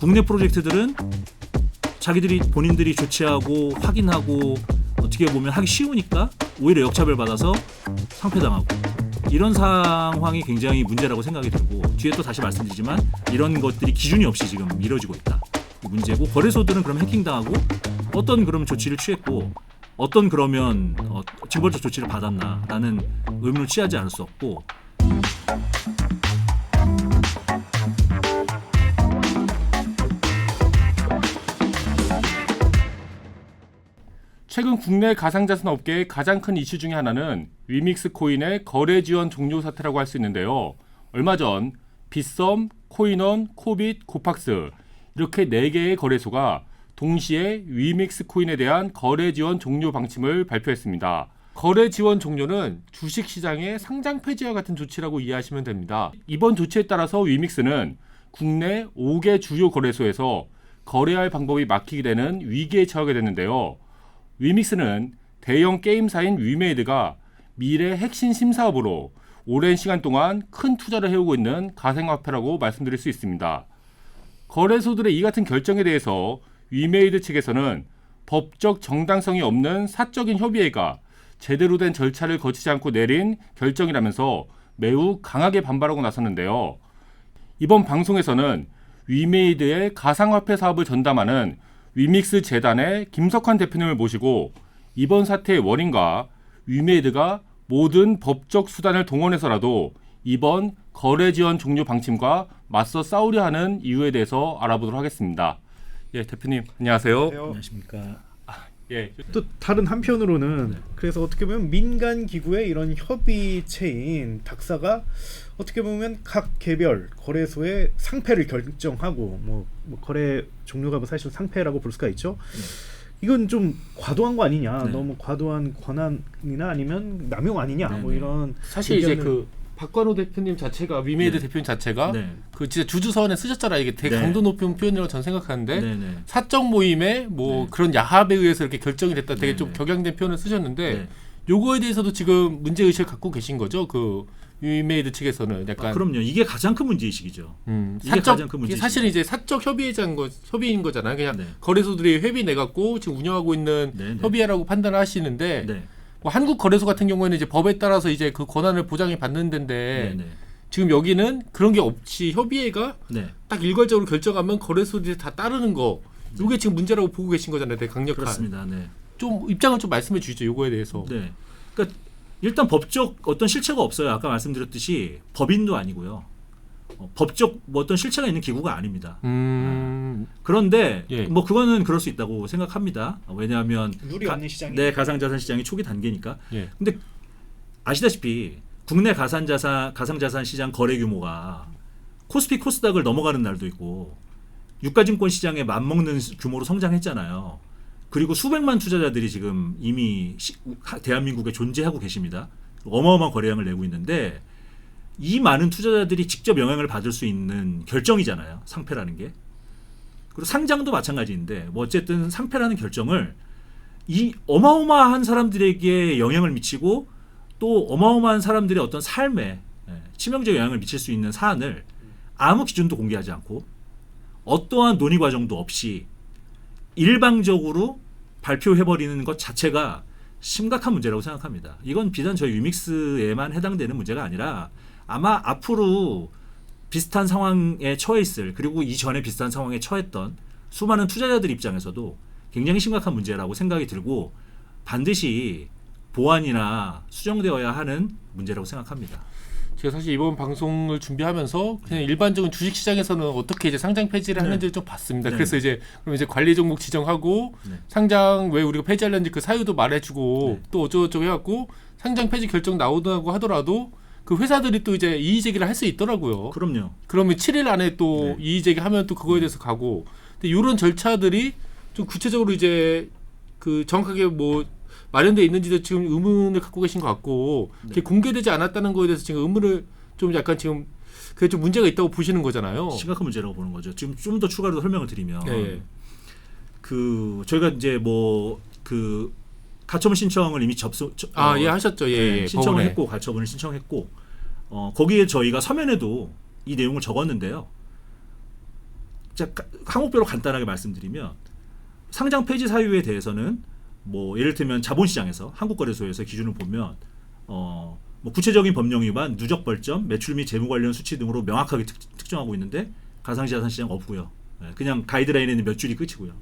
국내 프로젝트들은 자기들이 본인들이 조치하고 확인하고 어떻게 보면 하기 쉬우니까 오히려 역차별 받아서 상폐당하고 이런 상황이 굉장히 문제라고 생각이 들고 뒤에 또 다시 말씀드리지만 이런 것들이 기준이 없이 지금 이뤄지고 있다. 문제고 거래소들은 그럼 해킹당하고 어떤 그럼 조치를 취했고 어떤 그러면 징벌적 조치를 받았나라는 의문을 취하지 않을 수 없고 최근 국내 가상자산 업계의 가장 큰 이슈 중에 하나는 위믹스 코인의 거래 지원 종료 사태라고 할 수 있는데요. 얼마 전 빗썸, 코인원, 코빗, 코팍스 이렇게 4개의 거래소가 동시에 위믹스 코인에 대한 거래 지원 종료 방침을 발표했습니다. 거래 지원 종료는 주식시장의 상장 폐지와 같은 조치라고 이해하시면 됩니다. 이번 조치에 따라서 위믹스는 국내 5개 주요 거래소에서 거래할 방법이 막히게 되는 위기에 처하게 됐는데요. 위믹스는 대형 게임사인 위메이드가 미래 핵심 심사업으로 오랜 시간 동안 큰 투자를 해오고 있는 가상화폐라고 말씀드릴 수 있습니다. 거래소들의 이 같은 결정에 대해서 위메이드 측에서는 법적 정당성이 없는 사적인 협의회가 제대로 된 절차를 거치지 않고 내린 결정이라면서 매우 강하게 반발하고 나섰는데요. 이번 방송에서는 위메이드의 가상화폐 사업을 전담하는 위믹스 재단의 김석환 대표님을 모시고 이번 사태의 원인과 위메이드가 모든 법적 수단을 동원해서라도 이번 거래 지원 종료 방침과 맞서 싸우려 하는 이유에 대해서 알아보도록 하겠습니다. 예, 대표님 안녕하세요. 안녕하십니까. 예. 또 다른 한편으로는 네. 그래서 어떻게 보면 민간 기구의 이런 협의체인 닥사가 어떻게 보면 각 개별 거래소의 상패를 결정하고 뭐 거래 종료가 뭐 사실 상패라고 볼 수가 있죠. 이건 좀 과도한 거 아니냐, 네. 너무 과도한 권한이나 아니면 남용 아니냐, 네, 뭐 네. 이런 사실 이제 의견을- 그 박관호 대표님 자체가 위메이드 네. 대표님 자체가 네. 그 진짜 주주서원에 쓰셨잖아요. 이게 되게 네. 강도 높은 표현이라고 저는 생각하는데 네네. 사적 모임에 뭐 네. 그런 야합에 의해서 이렇게 결정이 됐다. 되게 네, 좀 네. 격양된 표현을 쓰셨는데 네. 요거에 대해서도 지금 문제 의식을 갖고 계신 거죠. 그 위메이드 측에서는 약간 그럼요. 이게 가장 큰 문제의식이죠. 이게 사적 가장 큰 문제죠. 사실은 이제 사적 협의인 거잖아요. 그냥 네. 거래소들이 회비 내 갖고 지금 운영하고 있는 네, 네. 협의회라고 판단하시는데 네. 뭐 한국 거래소 같은 경우에는 이제 법에 따라서 이제 그 권한을 보장이 받는 데인데 네. 네. 지금 여기는 그런 게 없이 협의회가 네. 딱 일괄적으로 결정하면 거래소들이 다 따르는 거. 이게 지금 문제라고 보고 계신 거잖아요. 되게 강력한. 그렇습니다. 네. 좀 입장을 좀 말씀해 주시죠. 요거에 대해서. 네. 그러니까 일단 법적 어떤 실체가 없어요. 아까 말씀드렸듯이 법인도 아니고요. 법적 뭐 어떤 실체가 있는 기구가 아닙니다. 그런데 예. 뭐 그거는 그럴 수 있다고 생각합니다. 왜냐하면 룰이 없는 시장이 네, 가상자산 시장이 초기 단계니까. 예. 근데 아시다시피 국내 가상자산 시장 거래 규모가 코스피 코스닥을 넘어가는 날도 있고 유가증권 시장에 맞먹는 규모로 성장했잖아요. 그리고 수백만 투자자들이 지금 이미 대한민국에 존재하고 계십니다. 어마어마한 거래량을 내고 있는데 이 많은 투자자들이 직접 영향을 받을 수 있는 결정이잖아요. 상패라는 게. 그리고 상장도 마찬가지인데 뭐 어쨌든 상패라는 결정을 이 어마어마한 사람들에게 영향을 미치고 또 어마어마한 사람들의 어떤 삶에 치명적 영향을 미칠 수 있는 사안을 아무 기준도 공개하지 않고 어떠한 논의 과정도 없이 일방적으로 발표해버리는 것 자체가 심각한 문제라고 생각합니다. 이건 비단 저희 위믹스에만 해당되는 문제가 아니라 아마 앞으로 비슷한 상황에 처해 있을 그리고 이전에 비슷한 상황에 처했던 수많은 투자자들 입장에서도 굉장히 심각한 문제라고 생각이 들고 반드시 보완이나 수정되어야 하는 문제라고 생각합니다. 제가 사실 이번 방송을 준비하면서 그냥 일반적인 주식 시장에서는 어떻게 이제 상장 폐지를 네. 하는지를 좀 봤습니다. 네. 그래서 이제 그럼 이제 관리 종목 지정하고 네. 상장 왜 우리가 폐지하려는지 그 사유도 말해주고 네. 또 어쩌고저쩌고 해갖고 상장 폐지 결정 나오다고 하더라도 그 회사들이 또 이제 이의 제기를 할 수 있더라고요. 그럼요. 그러면 7일 안에 또 네. 이의 제기하면 또 그거에 대해서 가고. 근데 이런 절차들이 좀 구체적으로 이제 그 정확하게 뭐 마련되어 있는지도 지금 의문을 갖고 계신 것 같고 네. 그게 공개되지 않았다는 거에 대해서 지금 의문을 좀 약간 지금 그게 좀 문제가 있다고 보시는 거잖아요. 심각한 문제라고 보는 거죠. 지금 좀 더 추가로 설명을 드리면 네. 그 저희가 이제 뭐 그 가처분 신청을 이미 예 하셨죠. 예, 네, 예. 신청을 법원에. 했고 가처분을 신청했고 거기에 저희가 서면에도 이 내용을 적었는데요. 항목별로 간단하게 말씀드리면 상장 폐지 사유에 대해서는 뭐 예를 들면 자본시장에서 한국거래소에서 기준을 보면 뭐 구체적인 법령 위반, 누적 벌점, 매출 및 재무 관련 수치 등으로 명확하게 특정하고 있는데 가상자산 시장 없고요. 그냥 가이드라인에는 몇 줄이 끝이고요.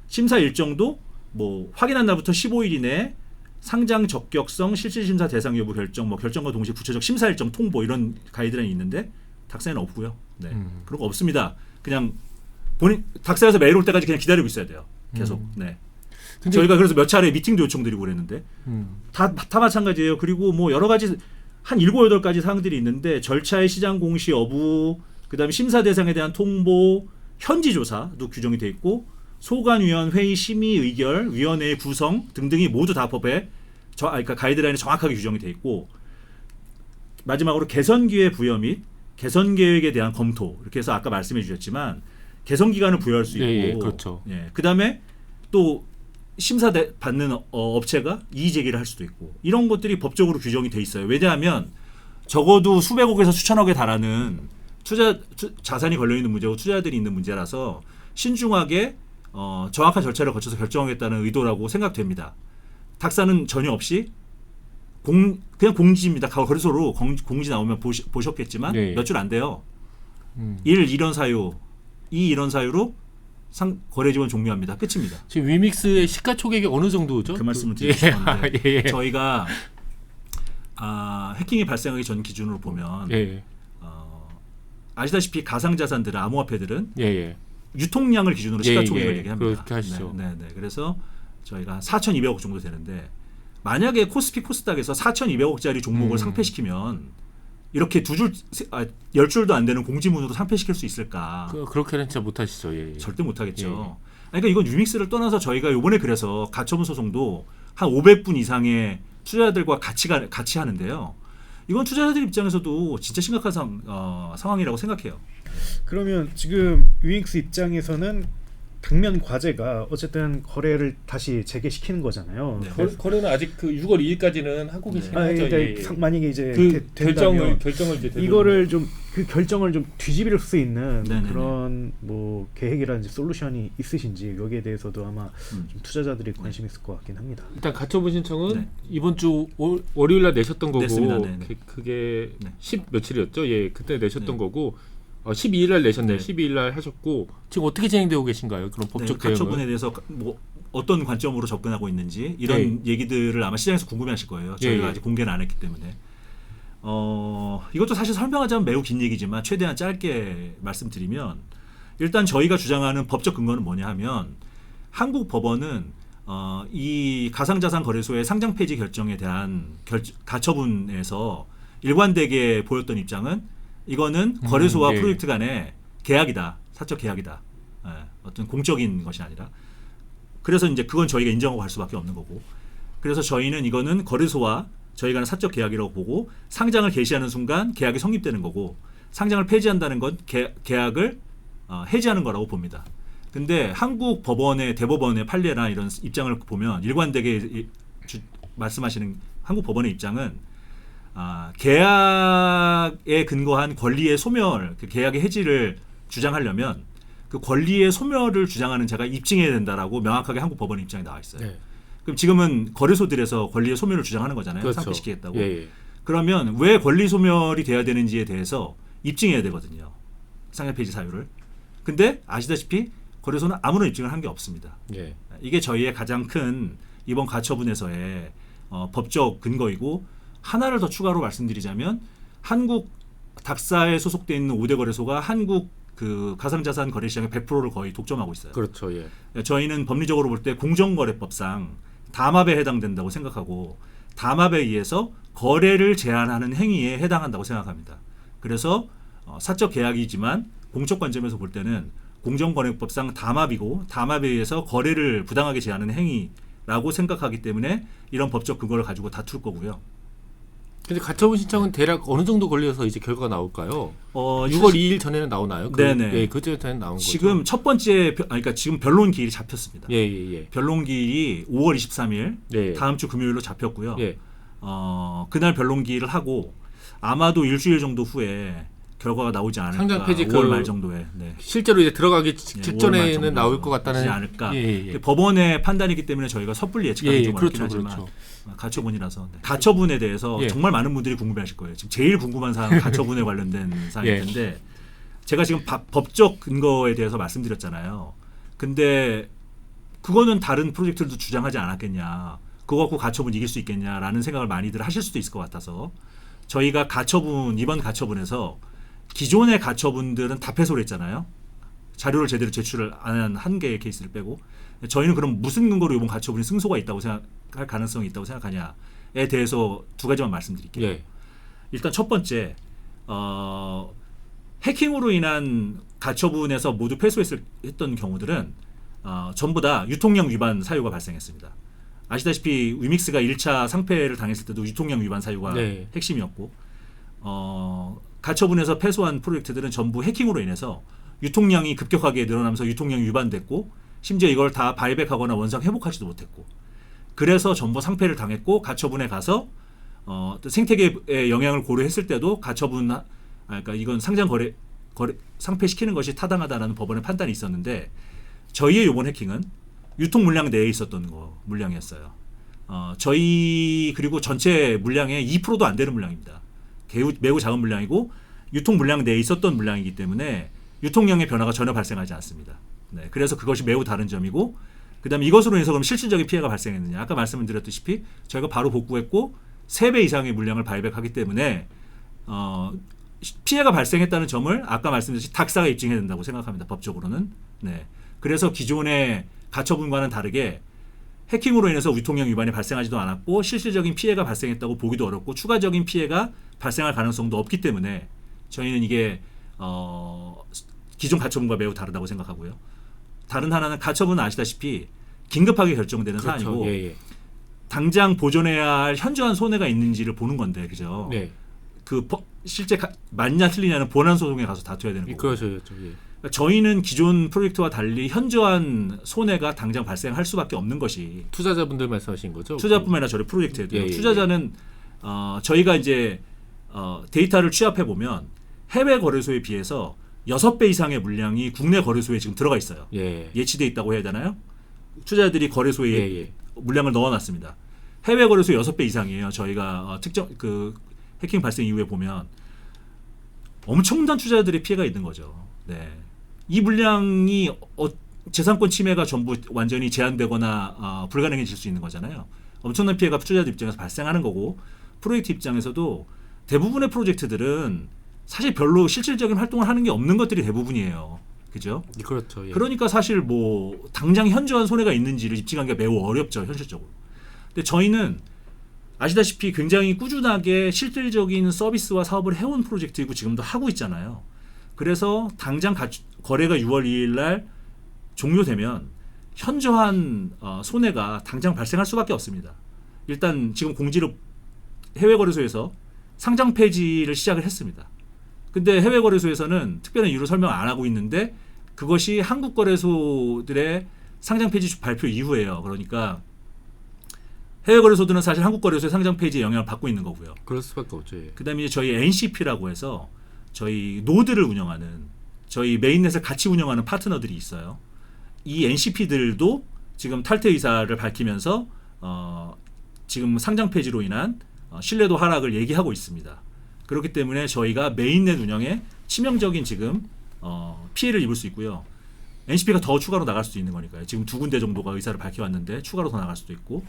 심사 일정도 뭐 확인한 날부터 15일 이내에 상장 적격성, 실질심사 대상 여부 결정, 뭐 결정과 동시에 구체적 심사 일정 통보 이런 가이드라인이 있는데 닥사에는 없고요. 네. 그런 거 없습니다. 그냥 본인 닥사에서 메일 올 때까지 그냥 기다리고 있어야 돼요. 계속. 네. 근데 저희가 그래서 몇 차례 미팅도 요청드리고 그랬는데 다 마찬가지예요. 그리고 뭐 여러 가지 한 7, 8가지 사항들이 있는데 절차의 시장 공시 여부, 그다음에 심사 대상에 대한 통보, 현지 조사도 규정이 돼 있고 소관위원 회의 심의 의결, 위원회의 구성 등등이 모두 다 법에 그러니까 가이드라인에 정확하게 규정이 돼 있고 마지막으로 개선 기회 부여 및 개선 계획에 대한 검토 이렇게 해서 아까 말씀해 주셨지만 개선 기간을 부여할 수 있고 예, 그렇죠. 그다음에 또 심사 받는 업체가 이의 제기를 할 수도 있고 이런 것들이 법적으로 규정이 돼 있어요. 왜냐하면 적어도 수백억에서 수천억에 달하는 자산이 걸려 있는 문제고 투자들이 있는 문제라서 신중하게 정확한 절차를 거쳐서 결정하겠다는 의도라고 생각됩니다. 닥사는 전혀 없이 그냥 공지입니다. 거래소로 공지 나오면 보셨겠지만 네. 몇 줄 안 돼요. 1. 이런 사유, 2. 이런 사유로 거래 지원 종료합니다. 끝입니다. 지금 위믹스의 시가총액이 어느 정도죠? 그 말씀을 드리고 싶었는데 예. 저희가 해킹이 발생하기 전 기준으로 보면 예. 아시다시피 가상자산들은 암호화폐들은 예. 유통량을 기준으로 예, 시가총액을 예. 얘기합니다. 그렇게 하시죠. 네. 그래서 저희가 4,200억 정도 되는데 만약에 코스피 코스닥에서 4,200억짜리 종목을 상폐시키면 이렇게 10줄도 안 되는 공지문으로 상폐시킬 수 있을까? 그렇게는 진짜 못하시죠. 예. 절대 못하겠죠. 그러니까 이건 유믹스를 떠나서 저희가 이번에 그래서 가처분 소송도 한 500분 이상의 투자자들과 같이 하는데요. 이건 투자자들 입장에서도 진짜 심각한 상황이라고 생각해요. 그러면 지금 유닉스 입장에서는 당면 과제가 어쨌든 거래를 다시 재개시키는 거잖아요. 네. 거래는 아직 그 6월 2일까지는 하고 계시긴 하죠. 그러니까 만약에 이제 그 된다면 결정을 이제 이거를 좀 그 결정을 좀 뒤집을 수 있는 네네네. 그런 뭐 계획이라든지 솔루션이 있으신지 여기에 대해서도 아마 좀 투자자들이 관심 있을 것 같긴 합니다. 일단 가처분 신청은 네. 이번 주 월요일 날 내셨던 거고 냈습니다. 네네. 그게 네. 10 며칠이었죠? 예, 그때 내셨던 네. 거고 12일 날 내셨네요. 네. 12일 날 하셨고 지금 어떻게 진행되고 계신가요? 그런 법적 대응은? 가처분에 대해서 뭐 어떤 관점으로 접근하고 있는지 이런 얘기들을 아마 시장에서 궁금해하실 거예요. 저희가 예. 아직 공개는 안 했기 때문에. 이것도 사실 설명하자면 매우 긴 얘기지만 최대한 짧게 말씀드리면 일단 저희가 주장하는 법적 근거는 뭐냐 하면 한국 법원은 이 가상자산 거래소의 상장 폐지 결정에 대한 가처분에서 일관되게 보였던 입장은 이거는 거래소와 예. 프로젝트 간의 계약이다. 사적 계약이다. 어떤 공적인 것이 아니라. 그래서 이제 그건 저희가 인정하고 갈 수밖에 없는 거고. 그래서 저희는 이거는 거래소와 저희 간의 사적 계약이라고 보고 상장을 개시하는 순간 계약이 성립되는 거고 상장을 폐지한다는 건 계약을 해지하는 거라고 봅니다. 근데 한국 법원의 대법원의 판례나 이런 입장을 보면 일관되게 말씀하시는 한국 법원의 입장은 계약에 근거한 권리의 소멸, 그 계약의 해지를 주장하려면 그 권리의 소멸을 주장하는 자가 입증해야 된다라고 명확하게 한국 법원의 입장에 나와 있어요. 네. 그럼 지금은 거래소들에서 권리의 소멸을 주장하는 거잖아요. 그렇죠. 상폐시키겠다고. 예. 그러면 왜 권리 소멸이 돼야 되는지에 대해서 입증해야 되거든요. 상장 폐지 사유를. 근데 아시다시피 거래소는 아무런 입증을 한 게 없습니다. 예. 이게 저희의 가장 큰 이번 가처분에서의 법적 근거이고 하나를 더 추가로 말씀드리자면 한국 닥사에 소속돼 있는 5대 거래소가 한국 그 가상자산 거래 시장의 100%를 거의 독점하고 있어요. 그렇죠. 예. 저희는 법리적으로 볼 때 공정거래법상 담합에 해당된다고 생각하고 담합에 의해서 거래를 제한하는 행위에 해당한다고 생각합니다. 그래서 사적 계약이지만 공적 관점에서 볼 때는 공정거래법상 담합이고 담합에 의해서 거래를 부당하게 제한하는 행위라고 생각하기 때문에 이런 법적 근거를 가지고 다툴 거고요. 근데 가처분 신청은 대략 어느 정도 걸려서 이제 결과가 나올까요? 6월 2일 전에는 나오나요? 네네. 예, 그 전에는 나온 거죠. 지금 첫 번째 그러니까 지금 변론 기일이 잡혔습니다. 예. 변론 기일이 5월 23일 예. 다음 주 금요일로 잡혔고요. 예. 그날 변론 기일을 하고 아마도 일주일 정도 후에 결과가 나오지 않을까. 상장 폐지 5월 말 정도에. 네. 실제로 이제 들어가기 5월 말 직전에는 정도로 나올 것 같다는 되지 않을까. 예. 법원의 판단이기 때문에 저희가 섣불리 예측하기 좀 어렵긴 그렇죠, 하지만 그렇죠. 가처분이라서 네. 가처분에 대해서 예. 정말 많은 분들이 궁금해하실 거예요. 지금 제일 궁금한 사항은 가처분에 관련된 사항일 예. 텐데 제가 지금 법적 근거에 대해서 말씀드렸잖아요. 근데 그거는 다른 프로젝트들도 주장하지 않았겠냐. 그거 갖고 가처분 이길 수 있겠냐라는 생각을 많이들 하실 수도 있을 것 같아서 저희가 이번 가처분에서 기존의 가처분들은 다 패소를 했잖아요. 자료를 제대로 제출을 안 한 한 개의 케이스를 빼고 저희는 그럼 무슨 근거로 이번 가처분이 승소가 있다고 생각할 가능성이 있다고 생각하냐에 대해서 두 가지만 말씀드릴게요. 예. 일단 첫 번째 해킹으로 인한 가처분에서 모두 패소했던 경우들은 전부 다 유통량 위반 사유가 발생했습니다. 아시다시피 위믹스가 1차 상패를 당했을 때도 유통량 위반 사유가 네. 핵심이었고 가처분에서 패소한 프로젝트들은 전부 해킹으로 인해서 유통량이 급격하게 늘어나면서 유통량이 위반됐고 심지어 이걸 다 바이백하거나 원상 회복하지도 못했고 그래서 전부 상패를 당했고 가처분에 가서 또 생태계에 영향을 고려했을 때도 그러니까 이건 상장 거래 상패시키는 것이 타당하다라는 법원의 판단이 있었는데 저희의 이번 해킹은 유통 물량 내에 있었던 물량이었어요. 저희 그리고 전체 물량의 2%도 안 되는 물량입니다. 매우 작은 물량이고 유통 물량 내에 있었던 물량이기 때문에 유통량의 변화가 전혀 발생하지 않습니다. 네, 그래서 그것이 매우 다른 점이고 그다음에 이것으로 인해서 그럼 실질적인 피해가 발생했느냐? 아까 말씀드렸다시피 저희가 바로 복구했고 3배 이상의 물량을 바이백하기 때문에 피해가 발생했다는 점을 아까 말씀드렸듯이 닥사가 입증해야 된다고 생각합니다. 법적으로는. 네. 그래서 기존의 가처분과는 다르게 해킹으로 인해서 유통량 위반이 발생하지도 않았고 실질적인 피해가 발생했다고 보기도 어렵고 추가적인 피해가 발생할 가능성도 없기 때문에 저희는 이게 기존 가처분과 매우 다르다고 생각하고요. 다른 하나는 가처분은 아시다시피 긴급하게 결정되는 그렇죠. 사안이고 예. 당장 보존해야 할 현저한 손해가 있는지를 보는 건데 그죠? 네. 실제 맞냐 틀리냐는 본안 소송에 가서 다투어야 되는 거고. 그렇죠. 예. 그러니까 저희는 기존 프로젝트와 달리 현저한 손해가 당장 발생할 수밖에 없는 것이 투자자분들 말씀하신 거죠? 투자뿐만 아니라 저희 프로젝트에도 예. 투자자는 저희가 이제 데이터를 취합해 보면 해외 거래소에 비해서 6배 이상의 물량이 국내 거래소에 지금 들어가 있어요. 예. 예치돼 있다고 해야 되나요? 투자자들이 거래소에 예. 물량을 넣어놨습니다. 해외 거래소 6배 이상이에요. 저희가 특정 해킹 발생 이후에 보면 엄청난 투자자들의 피해가 있는 거죠. 네. 이 물량이 재산권 침해가 전부 완전히 제한되거나 불가능해질 수 있는 거잖아요. 엄청난 피해가 투자자들 입장에서 발생하는 거고 프로젝트 입장에서도 대부분의 프로젝트들은 사실 별로 실질적인 활동을 하는 게 없는 것들이 대부분이에요. 그죠? 그렇죠. 예. 그러니까 사실 뭐 당장 현저한 손해가 있는지를 입증하기가 매우 어렵죠. 현실적으로. 근데 저희는 아시다시피 굉장히 꾸준하게 실질적인 서비스와 사업을 해온 프로젝트이고 지금도 하고 있잖아요. 그래서 당장 거래가 6월 2일 날 종료되면 현저한 손해가 당장 발생할 수밖에 없습니다. 일단 지금 공지를 해외 거래소에서 상장 폐지를 시작을 했습니다. 근데 해외 거래소에서는 특별한 이유를 설명 안 하고 있는데 그것이 한국 거래소들의 상장 폐지 발표 이후에요. 그러니까 해외 거래소들은 사실 한국 거래소의 상장 폐지에 영향을 받고 있는 거고요. 그럴 수밖에 없죠. 예. 그다음에 이제 저희 NCP라고 해서 저희 노드를 운영하는 저희 메인넷을 같이 운영하는 파트너들이 있어요. 이 NCP들도 지금 탈퇴 의사를 밝히면서 지금 상장 폐지로 인한 신뢰도 하락을 얘기하고 있습니다. 그렇기 때문에 저희가 메인넷 운영에 치명적인 지금 피해를 입을 수 있고요. NCP가 더 추가로 나갈 수도 있는 거니까요. 지금 2군데 정도가 의사를 밝혀왔는데 추가로 더 나갈 수도 있고.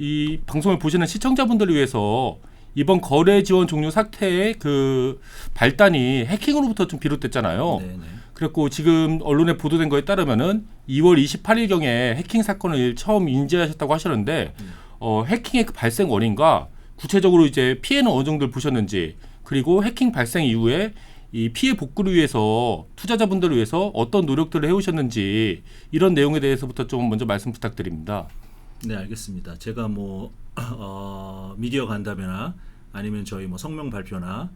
이 방송을 보시는 시청자분들을 위해서 이번 거래 지원 종료 사태의 그 발단이 해킹으로부터 좀 비롯됐잖아요. 네네. 그랬고 지금 언론에 보도된 거에 따르면은 2월 28일경에 해킹 사건을 처음 인지하셨다고 하셨는데 해킹의 그 발생 원인과 구체적으로 이제 피해는 어느 정도를 보셨는지 그리고 해킹 발생 이후에 이 피해 복구를 위해서 투자자분들을 위해서 어떤 노력들을 해오셨는지 이런 내용에 대해서부터 좀 먼저 말씀 부탁드립니다. 네, 알겠습니다. 제가 뭐 미디어 간담회나 아니면 저희 뭐 성명 발표나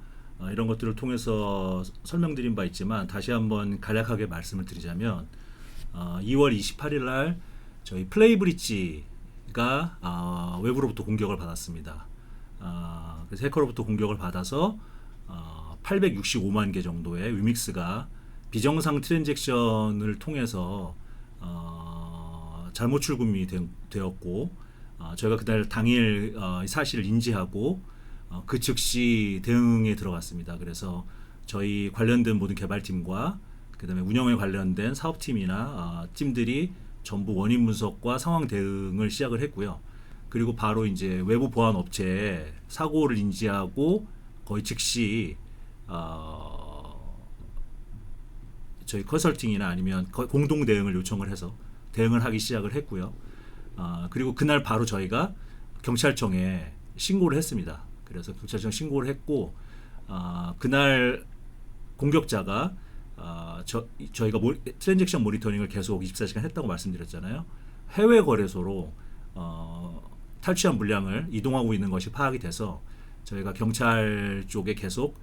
이런 것들을 통해서 설명드린 바 있지만 다시 한번 간략하게 말씀을 드리자면 2월 28일 날 저희 플레이브릿지가 외부로부터 공격을 받았습니다. 그래서 해커로부터 공격을 받아서 865만 개 정도의 위믹스가 비정상 트랜잭션을 통해서 잘못 출금이 되었고 저희가 그날 당일 사실을 인지하고 그 즉시 대응에 들어갔습니다. 그래서 저희 관련된 모든 개발팀과 그다음에 운영에 관련된 사업팀이나 팀들이 전부 원인 분석과 상황 대응을 시작을 했고요. 그리고 바로 이제 외부 보안 업체에 사고를 인지하고 거의 즉시 저희 컨설팅이나 아니면 공동 대응을 요청을 해서 대응을 하기 시작을 했고요. 그리고 그날 바로 저희가 경찰청에 신고를 했습니다. 그래서 경찰청 신고를 했고 그날 공격자가 저희가 트랜잭션 모니터링을 계속 24시간 했다고 말씀드렸잖아요. 해외 거래소로 탈취한 물량을 이동하고 있는 것이 파악이 돼서 저희가 경찰 쪽에 계속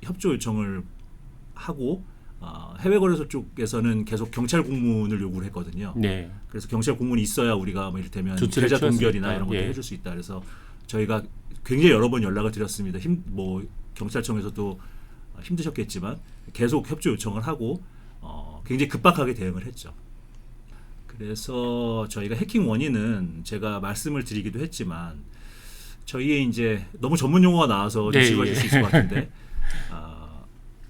협조 요청을 하고 해외 거래소 쪽에서는 계속 경찰 공문을 요구를 했거든요. 네. 그래서 경찰 공문이 있어야 우리가 뭐 이를테면 조치를 계좌 취할 수 동결이나 있다. 이런 것도 예. 해줄 수 있다. 그래서 저희가 굉장히 여러 번 연락을 드렸습니다. 경찰청에서도 힘드셨겠지만 계속 협조 요청을 하고 굉장히 급박하게 대응을 했죠. 그래서 저희가 해킹 원인은 제가 말씀을 드리기도 했지만 저희의 이제 너무 전문 용어가 나와서 좀 네, 지루하실 예. 수 있을 것 같은데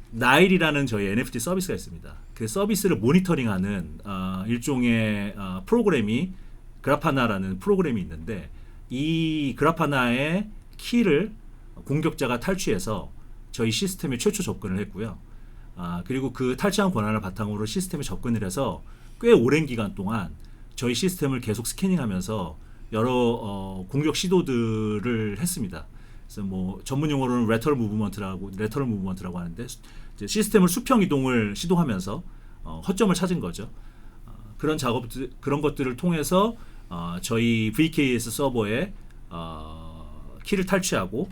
나일이라는 저희 NFT 서비스가 있습니다. 그 서비스를 모니터링하는 일종의 프로그램이 그라파나라는 프로그램이 있는데 이 그라파나의 키를 공격자가 탈취해서 저희 시스템에 최초 접근을 했고요. 그리고 그 탈취한 권한을 바탕으로 시스템에 접근을 해서 꽤 오랜 기간 동안 저희 시스템을 계속 스캐닝하면서 여러 공격 시도들을 했습니다. 그래서 뭐 전문 용어로는 레터럴 무브먼트라고 하는데 이제 시스템을 수평 이동을 시도하면서 허점을 찾은 거죠. 그런 그런 것들을 통해서 저희 VKS 서버에 키를 탈취하고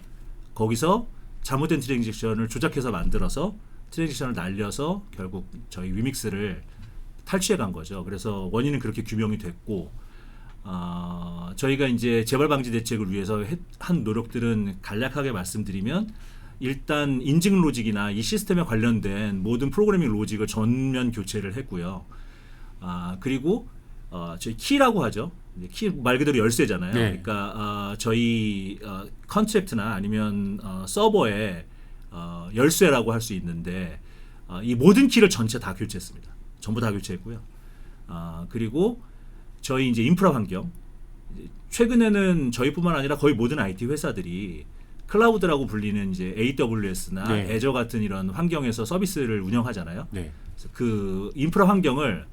거기서 잘못된 트랜잭션을 조작해서 만들어서 트랜잭션을 날려서 결국 저희 위믹스를 탈취해 간 거죠. 그래서 원인은 그렇게 규명이 됐고 저희가 이제 재발 방지 대책을 위해서 한 노력들은 간략하게 말씀드리면 일단 인증 로직이나 이 시스템에 관련된 모든 프로그래밍 로직을 전면 교체를 했고요. 그리고 저희 키라고 하죠. 키 말 그대로 열쇠잖아요. 네. 그러니까 저희 컨트랙트나 아니면 서버에 열쇠라고 할 수 있는데 이 모든 키를 전체 다 교체했습니다. 전부 다 교체했고요. 그리고 저희 이제 인프라 환경 최근에는 저희뿐만 아니라 거의 모든 IT 회사들이 클라우드라고 불리는 이제 AWS나 네. 애저 같은 이런 환경에서 서비스를 운영하잖아요. 네. 그래서 그 인프라 환경을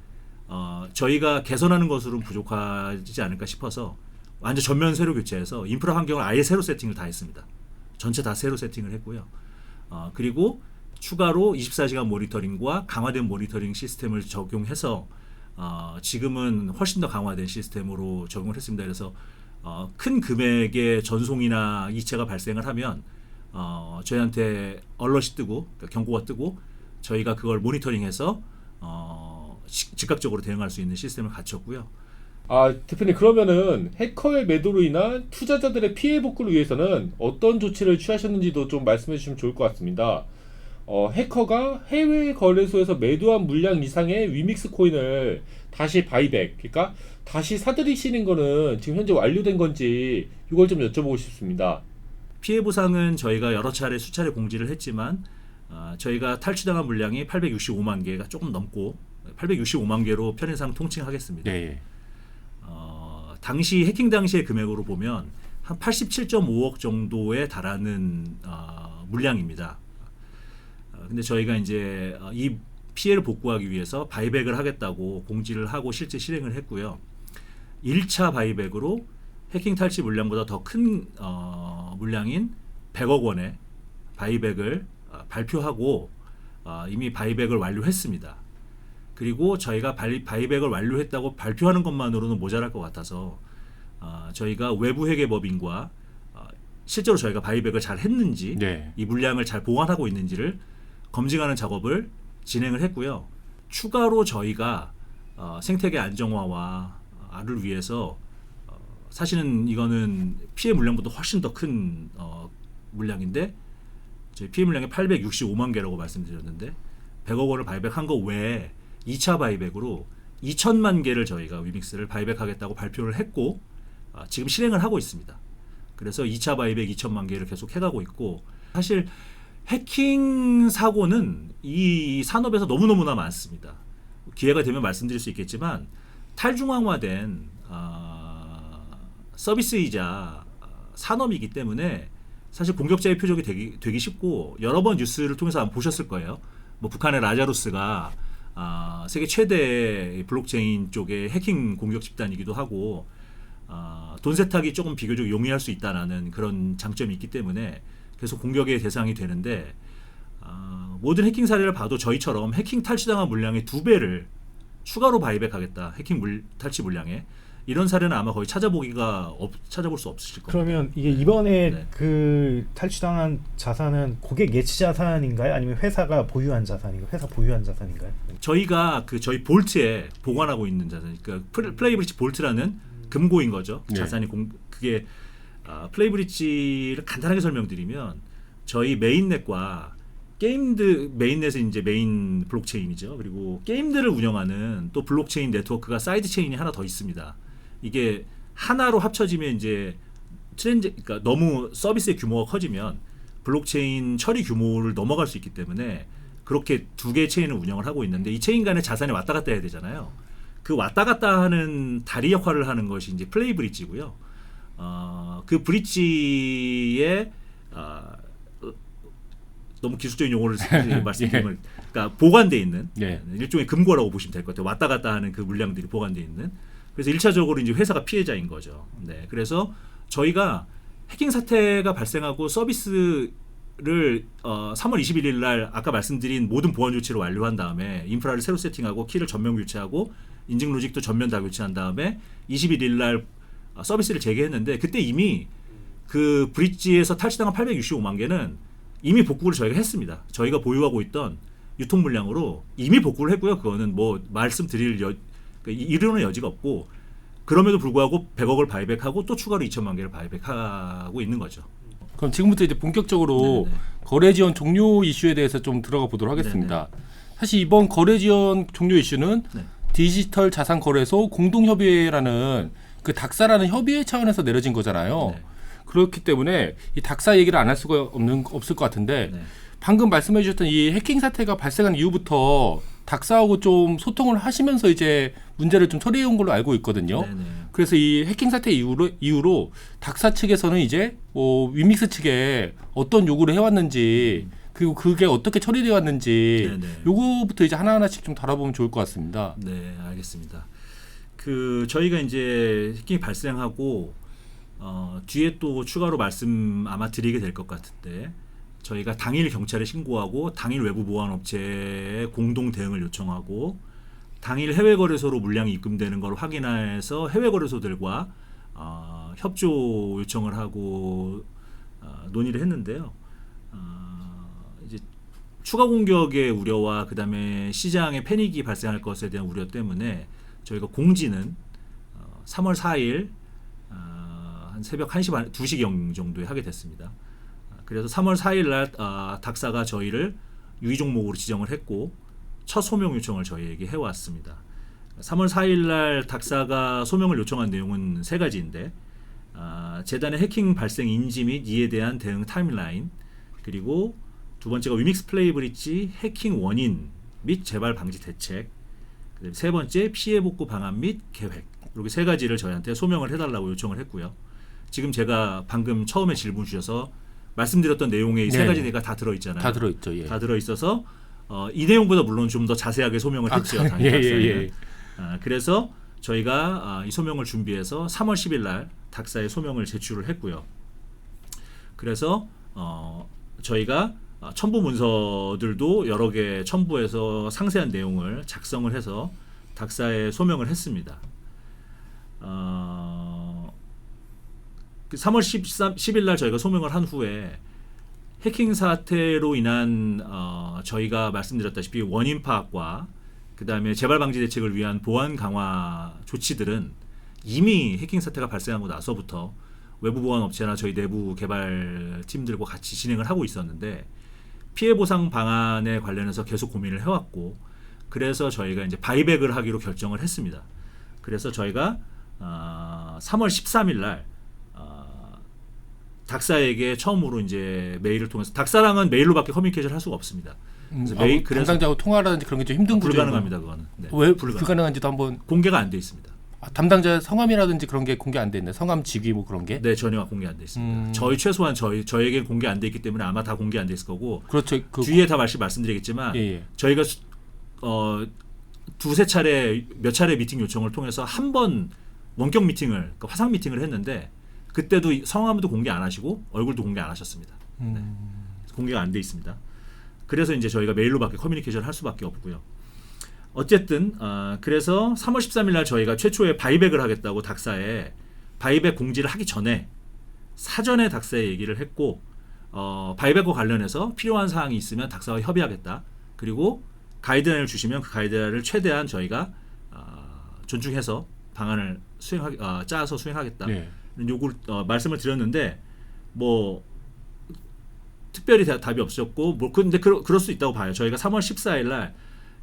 저희가 개선하는 것으로는 부족하지 않을까 싶어서 완전 전면 새로 교체해서 인프라 환경을 아예 새로 세팅을 다 했습니다. 전체 다 새로 세팅을 했고요. 그리고 추가로 24시간 모니터링과 강화된 모니터링 시스템을 적용해서 지금은 훨씬 더 강화된 시스템으로 적용을 했습니다. 그래서 큰 금액의 전송이나 이체가 발생을 하면 저희한테 얼럿이 뜨고 그러니까 경고가 뜨고 저희가 그걸 모니터링해서 즉각적으로 대응할 수 있는 시스템을 갖췄고요. 대표님 그러면은 해커의 매도로 인한 투자자들의 피해 복구를 위해서는 어떤 조치를 취하셨는지도 좀 말씀해 주시면 좋을 것 같습니다. 해커가 해외 거래소에서 매도한 물량 이상의 위믹스 코인을 다시 바이백, 그러니까 다시 사들이시는 거는 지금 현재 완료된 건지 이걸 좀 여쭤보고 싶습니다. 피해 보상은 저희가 여러 차례 수차례 공지를 했지만 저희가 탈취당한 물량이 865만 개가 조금 넘고 865만 개로 편의상 통칭하겠습니다. 네. 당시 해킹 당시의 금액으로 보면 한 87.5억 정도에 달하는 물량입니다. 근데 저희가 이제 이 피해를 복구하기 위해서 바이백을 하겠다고 공지를 하고 실제 실행을 했고요. 1차 바이백으로 해킹 탈취 물량보다 더 큰 물량인 100억 원의 바이백을 발표하고 이미 바이백을 완료했습니다. 그리고 저희가 바이백을 완료했다고 발표하는 것만으로는 모자랄 것 같아서 저희가 외부 회계법인과 실제로 저희가 바이백을 잘 했는지 네. 이 물량을 잘 보관하고 있는지를 검증하는 작업을 진행을 했고요. 추가로 저희가 생태계 안정화를 위해서 사실은 이거는 피해 물량보다 훨씬 더 큰 물량인데 저희 피해 물량이 865만 개라고 말씀드렸는데 100억 원을 바이백한 거 외에 2차 바이백으로 2천만 개를 저희가 위믹스를 바이백하겠다고 발표를 했고 지금 실행을 하고 있습니다. 그래서 2차 바이백 2천만 개를 계속 해가고 있고 사실 해킹 사고는 이 산업에서 너무너무나 많습니다. 기회가 되면 말씀드릴 수 있겠지만 탈중앙화된 서비스이자 산업이기 때문에 사실 공격자의 표적이 되기 쉽고 여러 번 뉴스를 통해서 아마 보셨을 거예요. 뭐 북한의 라자루스가 세계 최대 블록체인 쪽의 해킹 공격 집단이기도 하고 돈 세탁이 조금 비교적 용이할 수 있다라는 그런 장점이 있기 때문에 계속 공격의 대상이 되는데 모든 해킹 사례를 봐도 저희처럼 해킹 탈취당한 물량의 2배를 추가로 바이백하겠다. 해킹 탈취 물량에 이런 사례는 아마 거의 찾아볼 수 없으실 겁니다. 그러면 이게 이번에 네. 그 탈취당한 자산은 고객 예치 자산인가요? 아니면 회사가 보유한 자산인가요? 회사 보유한 자산인가요? 저희가 저희 볼트에 보관하고 있는 자산, 그러니까 플레이브리지 볼트라는 금고인 거죠. 네. 자산이 그게 플레이브리지를 간단하게 설명드리면 저희 메인넷과 메인넷은 이제 메인 블록체인이죠. 그리고 게임들을 운영하는 또 블록체인 네트워크가 사이드 체인이 하나 더 있습니다. 이게 하나로 합쳐지면 이제 그러니까 너무 서비스의 규모가 커지면 블록체인 처리 규모를 넘어갈 수 있기 때문에 그렇게 2개의 체인을 운영을 하고 있는데 이 체인 간에 자산이 왔다 갔다 해야 되잖아요. 그 왔다 갔다 하는 다리 역할을 하는 것이 이제 플레이 브릿지고요. 그 브릿지에 너무 기술적인 용어를 말씀드리면 그러니까 보관돼 있는 일종의 금고라고 보시면 될 것 같아요. 왔다 갔다 하는 그 물량들이 보관돼 있는. 그래서 1차적으로 이제 회사가 피해자인 거죠. 네. 그래서 저희가 해킹 사태가 발생하고 서비스를 3월 21일 날 아까 말씀드린 모든 보안 조치를 완료한 다음에 인프라를 새로 세팅하고 키를 전면 교체하고 인증 로직도 전면 다 교체한 다음에 21일 날 서비스를 재개했는데 그때 이미 그 브릿지에서 탈취당한 865만 개는 이미 복구를 저희가 했습니다. 저희가 보유하고 있던 유통 물량으로 이미 복구를 했고요. 그거는 뭐 말씀드릴 이르는 여지가 없고 그럼에도 불구하고 100억을 바이백하고 또 추가로 2천만 개를 바이백하고 있는 거죠. 그럼 지금부터 이제 본격적으로 네네. 거래 지원 종료 이슈에 대해서 좀 들어가 보도록 하겠습니다. 사실 이번 거래 지원 종료 이슈는 네. 디지털 자산 거래소 공동협의회라는 그 닥사라는 협의회 차원에서 내려진 거잖아요. 네. 그렇기 때문에 이 닥사 얘기를 안 할 수가 없을 것 같은데 네. 방금 말씀해 주셨던 이 해킹 사태가 발생한 이후부터 닥사하고 좀 소통을 하시면서 이제 문제를 좀 처리해 온 걸로 알고 있거든요. 네네. 그래서 이 해킹 사태 이후로 닥사 측에서는 이제 위믹스 측에 어떤 요구를 해왔는지 그리고 그게 어떻게 처리되어 왔는지 네네. 요거부터 이제 하나하나씩 좀 다뤄보면 좋을 것 같습니다. 네, 알겠습니다. 저희가 이제 해킹이 발생하고 뒤에 또 추가로 말씀 아마 드리게 될 것 같은데 저희가 당일 경찰에 신고하고 당일 외부 보안 업체에 공동 대응을 요청하고 당일 해외 거래소로 물량이 입금되는 걸 확인해서 해외 거래소들과 협조 요청을 하고 논의를 했는데요. 이제 추가 공격의 우려와 그다음에 시장에 패닉이 발생할 것에 대한 우려 때문에 저희가 공지는 3월 4일 한 새벽 1시 반, 2시경 정도에 하게 됐습니다. 그래서 3월 4일 날 닥사가 저희를 유의 종목으로 지정을 했고 첫 소명 요청을 저희에게 해왔습니다. 3월 4일 날 닥사가 소명을 요청한 내용은 3가지인데 재단의 해킹 발생 인지 및 이에 대한 대응 타임라인 그리고 두 번째가 위믹스 플레이 브릿지 해킹 원인 및 재발 방지 대책 그다음에 세 번째 피해 복구 방안 및 계획 이렇게 3가지를 저희한테 소명을 해달라고 요청을 했고요. 지금 제가 방금 처음에 질문 주셔서 말씀드렸던 내용에 이 3가지가 다 들어있잖아요. 다 들어있죠. 예. 다 들어있어서 이 내용보다 물론 좀 더 자세하게 소명을 했죠. 당연히 예. 그래서 저희가 이 소명을 준비해서 3월 10일 날 닥사에 소명을 제출을 했고요. 그래서 저희가 첨부 문서들도 여러 개 첨부해서 상세한 내용을 작성을 해서 닥사에 소명을 했습니다. 3월 10일 날 저희가 소명을 한 후에 해킹 사태로 인한 저희가 말씀드렸다시피 원인 파악과 그 다음에 재발 방지 대책을 위한 보안 강화 조치들은 이미 해킹 사태가 발생하고 나서부터 외부 보안 업체나 저희 내부 개발 팀들과 같이 진행을 하고 있었는데 피해 보상 방안에 관련해서 계속 고민을 해왔고 그래서 저희가 이제 바이백을 하기로 결정을 했습니다. 그래서 저희가 3월 13일 날 닥사에게 처음으로 이제 메일을 통해서 닥사랑은 메일로밖에 커뮤니케이션을 할 수가 없습니다. 그래서 그래서 담당자하고 통화라든지 그런 게 좀 힘든 구조예요. 불가능합니다. 그거는. 네, 왜 불가능한지도 한번 공개가 안 돼 있습니다. 담당자 성함이라든지 그런 게 공개 안 돼 있나요? 성함, 직위 뭐 그런 게? 네, 전혀 공개 안 돼 있습니다. 최소한 저에게 공개 안 돼 있기 때문에 아마 다 공개 안 돼 있을 거고. 그렇죠. 뒤에 다 말씀드리겠지만 예. 저희가 두세 차례 몇 차례 미팅 요청을 통해서 한 번 원격 미팅을 그러니까 화상 미팅을 했는데 그때도 성함도 공개 안 하시고 얼굴도 공개 안 하셨습니다. 네. 공개가 안 돼 있습니다. 그래서 이제 저희가 메일로밖에 커뮤니케이션을 할 수밖에 없고요. 어쨌든 그래서 3월 13일 날 저희가 최초의 바이백을 하겠다고 닥사에 바이백 공지를 하기 전에 사전에 닥사에 얘기를 했고 바이백과 관련해서 필요한 사항이 있으면 닥사와 협의하겠다. 그리고 가이드라인을 주시면 그 가이드라인을 최대한 저희가 존중해서 방안을 짜서 수행하겠다. 네. 요걸 말씀을 드렸는데 뭐 특별히 답이 없었고 뭐 근데 그럴 수 있다고 봐요. 저희가 3월 14일 날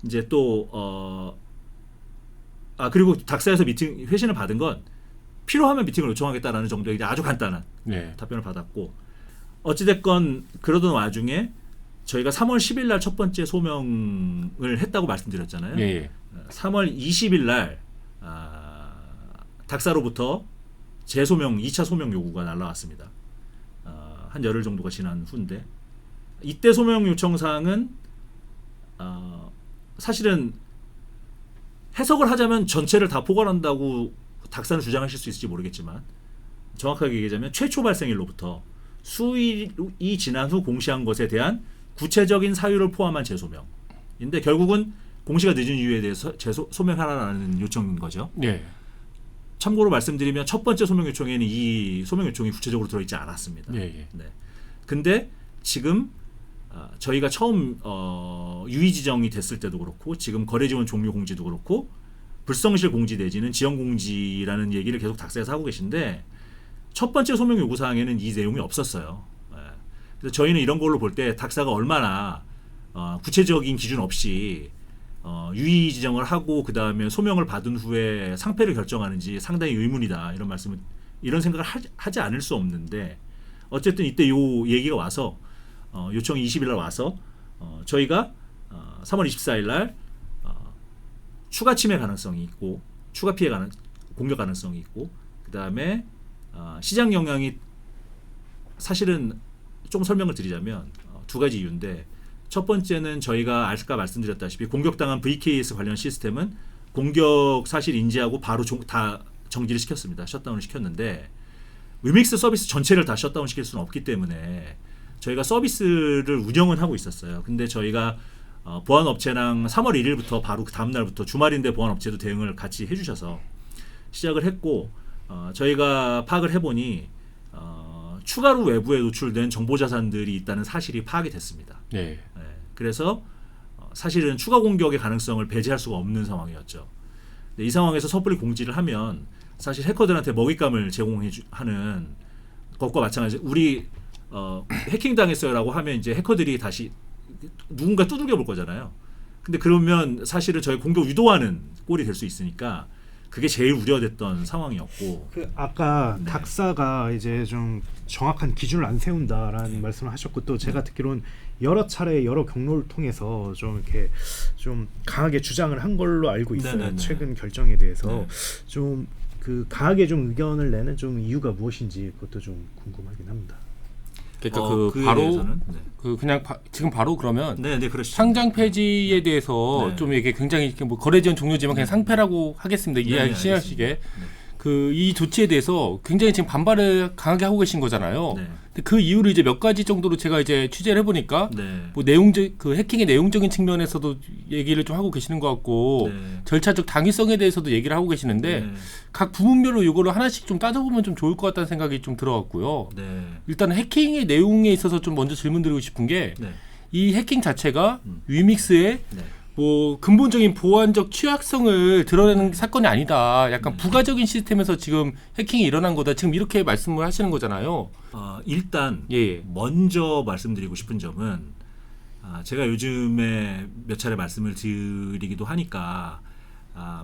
이제 또 그리고 닥사에서 미팅 회신을 받은 건 필요하면 미팅을 요청하겠다라는 정도의 아주 간단한 네. 답변을 받았고 어찌됐건 그러던 와중에 저희가 3월 10일 날 첫 번째 소명을 했다고 말씀드렸잖아요. 예. 3월 20일 날 닥사로부터 재소명 2차 소명 요구가 날라왔습니다. 한 열흘 정도가 지난 후인데 이때 소명 요청 사항은 사실은 해석을 하자면 전체를 다 포괄한다고 닥사는 주장하실 수 있을지 모르겠지만 정확하게 얘기하자면 최초 발생일로부터 수일이 지난 후 공시한 것에 대한 구체적인 사유를 포함한 재소명인데 결국은 공시가 늦은 이유에 대해서 소명하라는 요청인 거죠. 네. 참고로 말씀드리면 첫 번째 소명 요청에는 이 소명 요청이 구체적으로 들어있지 않았습니다. 예. 네. 근데 지금 저희가 처음 유의 지정이 됐을 때도 그렇고 지금 거래 지원 종료 공지도 그렇고 불성실 공지 내지는 지연 공지라는 얘기를 계속 닥사에서 하고 계신데 첫 번째 소명 요구 사항에는 이 내용이 없었어요. 네. 그래서 저희는 이런 걸로 볼 때 닥사가 얼마나 구체적인 기준 없이 유의 지정을 하고 그 다음에 소명을 받은 후에 상패를 결정하는지 상당히 의문이다 이런 생각을 하지 않을 수 없는데 어쨌든 이때 요 얘기가 와서 요청이 20일 날 와서 저희가 3월 24일 날 추가 침해 가능성이 있고 추가 피해 공격 가능성이 있고 그 다음에 시장 영향이 사실은 좀 설명을 드리자면 두 가지 이유인데 첫 번째는 저희가 아까 말씀드렸다시피 공격당한 VKS 관련 시스템은 공격 사실 인지하고 바로 다 정지를 시켰습니다. 셧다운을 시켰는데 위믹스 서비스 전체를 다 셧다운 시킬 수는 없기 때문에 저희가 서비스를 운영은 하고 있었어요. 근데 저희가 보안업체랑 3월 1일부터 바로 그 다음 날부터 주말인데 보안업체도 대응을 같이 해주셔서 시작을 했고 저희가 파악을 해보니 추가로 외부에 노출된 정보자산들이 있다는 사실이 파악이 됐습니다. 네. 네, 그래서 사실은 추가 공격의 가능성을 배제할 수가 없는 상황이었죠. 이 상황에서 섣불리 공지를 하면 사실 해커들한테 먹잇감을 제공하는 것과 마찬가지. 우리 해킹당했어요라고 하면 이제 해커들이 다시 누군가 두들겨 볼 거잖아요. 근데 그러면 사실은 저희 공격 유도하는 꼴이 될 수 있으니까 그게 제일 우려됐던 상황이었고. 아까 네. 닥사가 이제 좀 정확한 기준을 안 세운다라는 말씀을 하셨고 또 제가 듣기로는 여러 차례 여러 경로를 통해서 좀 이렇게 좀 강하게 주장을 한 걸로 알고 있어요. 네네네. 최근 결정에 대해서 네. 좀 그 강하게 좀 의견을 내는 좀 이유가 무엇인지 그것도 좀 궁금하긴 합니다. 그러니까 그에 바로 대해서는? 네. 그냥 지금 바로 그러면 네, 그렇죠. 상장 폐지에 대해서 네. 좀 이게 굉장히 이렇게 뭐 거래 지원 종료지만 그냥 상패라고 하겠습니다. 이해하시게. 알겠습니다. 이 조치에 대해서 굉장히 지금 반발을 강하게 하고 계신 거잖아요. 네. 근데 그 이유를 이제 몇 가지 정도로 제가 이제 취재를 해보니까 네. 뭐 그 해킹의 내용적인 측면에서도 얘기를 좀 하고 계시는 것 같고 네. 절차적 당위성에 대해서도 얘기를 하고 계시는데 네. 각 부분별로 이거를 하나씩 좀 따져보면 좀 좋을 것 같다는 생각이 좀 들어왔고요. 네. 일단 해킹의 내용에 있어서 좀 먼저 질문드리고 싶은 게 이 네. 해킹 자체가 위믹스의 네. 뭐 근본적인 보안적 취약성을 드러내는 사건이 아니다. 약간 부가적인 시스템에서 지금 해킹이 일어난 거다. 지금 이렇게 말씀을 하시는 거잖아요. 일단 예. 먼저 말씀드리고 싶은 점은 제가 요즘에 몇 차례 말씀을 드리기도 하니까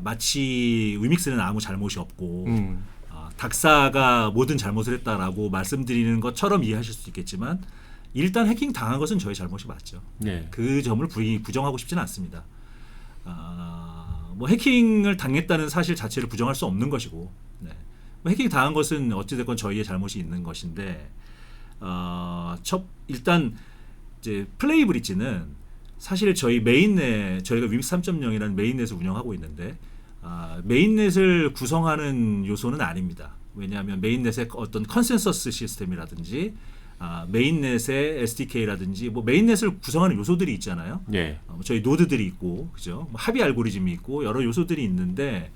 마치 위믹스는 아무 잘못이 없고 닥사가 모든 잘못을 했다라고 말씀드리는 것처럼 이해하실 수 있겠지만 일단 해킹 당한 것은 저희 잘못이 맞죠. 네. 그 점을 부정하고 싶지는 않습니다. 뭐 해킹을 당했다는 사실 자체를 부정할 수 없는 것이고, 네. 뭐 해킹 당한 것은 어찌됐건 저희의 잘못이 있는 것인데, 일단 이제 플레이 브릿지는 사실 저희 메인넷, 저희가 위믹스 3.0이라는 메인넷을 운영하고 있는데, 메인넷을 구성하는 요소는 아닙니다. 왜냐하면 메인넷의 어떤 컨센서스 시스템이라든지 메인넷의 SDK라든지 뭐 메인넷을 구성하는 요소들이 있잖아요. 네. 저희 노드들이 있고, 그죠? 뭐 합의 알고리즘이 있고 여러 요소들이 있는데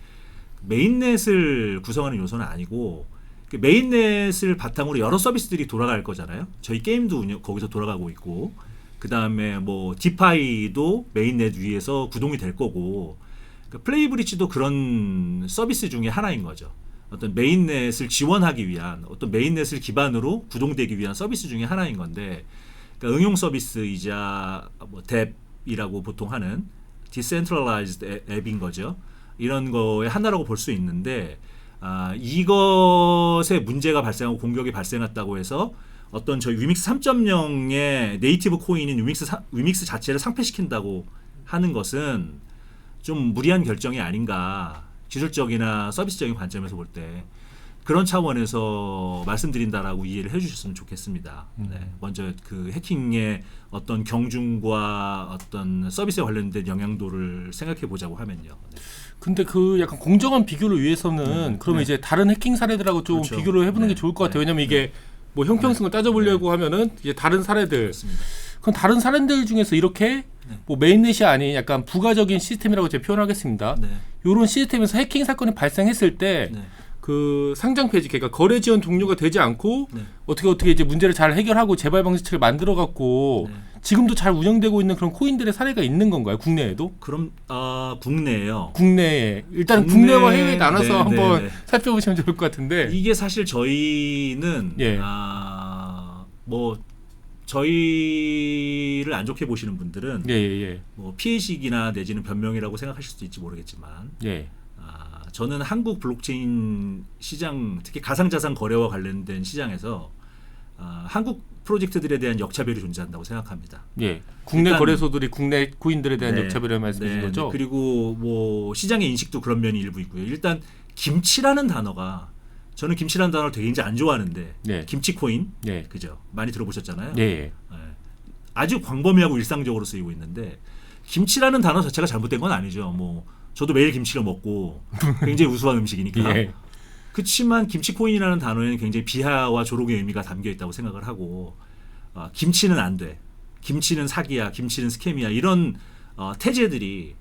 메인넷을 구성하는 요소는 아니고 그 메인넷을 바탕으로 여러 서비스들이 돌아갈 거잖아요. 저희 게임도 거기서 돌아가고 있고, 그 다음에 뭐 디파이도 메인넷 위에서 구동이 될 거고, 그러니까 플레이 브릿지도 그런 서비스 중에 하나인 거죠. 어떤 메인넷을 지원하기 위한, 어떤 메인넷을 기반으로 구동되기 위한 서비스 중에 하나인 건데, 그러니까 응용 서비스이자 뭐 뎁이라고 보통 하는 디센트럴라이즈드 앱인 거죠. 이런 거의 하나라고 볼 수 있는데, 이것에 문제가 발생하고 공격이 발생했다고 해서 어떤 저희 위믹스 3.0의 네이티브 코인인 위믹스 자체를 상폐시킨다고 하는 것은 좀 무리한 결정이 아닌가. 기술적이나 서비스적인 관점에서 볼 때 그런 차원에서 말씀드린다라고 이해를 해주셨으면 좋겠습니다. 네. 먼저 그 해킹의 어떤 경중과 어떤 서비스에 관련된 영향도를 생각해 보자고 하면요. 네. 근데 그 약간 공정한 비교를 위해서는 그러면 이제 다른 해킹 사례들하고 좀 그렇죠. 비교를 해보는 네. 게 좋을 것 같아요. 네. 왜냐면 이게 뭐 형평성을 따져보려고 하면은 이제 다른 사례들, 그렇습니다. 그럼 다른 사례들 중에서 이렇게 뭐 메인넷이 아닌 약간 부가적인 시스템이라고 제가 표현하겠습니다. 네. 이런 시스템에서 해킹 사건이 발생했을 때 네. 그 상장 폐지, 그러니까 거래 지원 종료가 되지 않고 네. 어떻게 이제 문제를 잘 해결하고 재발 방지책을 만들어 갖고 네. 지금도 잘 운영되고 있는 그런 코인들의 사례가 있는 건가요? 국내에도? 그럼 국내에요. 국내에 일단 국내- 국내와 해외 나눠서 네, 한번 네, 네. 살펴보시면 좋을 것 같은데. 이게 사실 저희는 예. 뭐 저희를 안 좋게 보시는 분들은 예. 뭐 피해식이나 내지는 변명이라고 생각하실 수도 있지 모르겠지만 예. 저는 한국 블록체인 시장, 특히 가상자산 거래와 관련된 시장에서 한국 프로젝트들에 대한 역차별이 존재한다고 생각합니다. 예. 국내 일단- 거래소들이 국내 코인들에 대한 네. 역차별을 말씀하신 네, 거죠? 네. 그리고 뭐 시장의 인식도 그런 면이 일부 있고요. 일단 김치라는 단어가, 저는 김치라는 단어를 되게 이제 안 좋아하는데 네. 김치 코인, 예. 그죠? 많이 들어보셨잖아요. 예. 네. 아주 광범위하고 일상적으로 쓰이고 있는데 김치라는 단어 자체가 잘못된 건 아니죠. 뭐 저도 매일 김치를 먹고 굉장히 우수한 음식이니까. 예. 그렇지만 김치 코인이라는 단어에는 굉장히 비하와 조롱의 의미가 담겨 있다고 생각을 하고, 김치는 안 돼, 김치는 사기야, 김치는 스캠이야, 이런 태제들이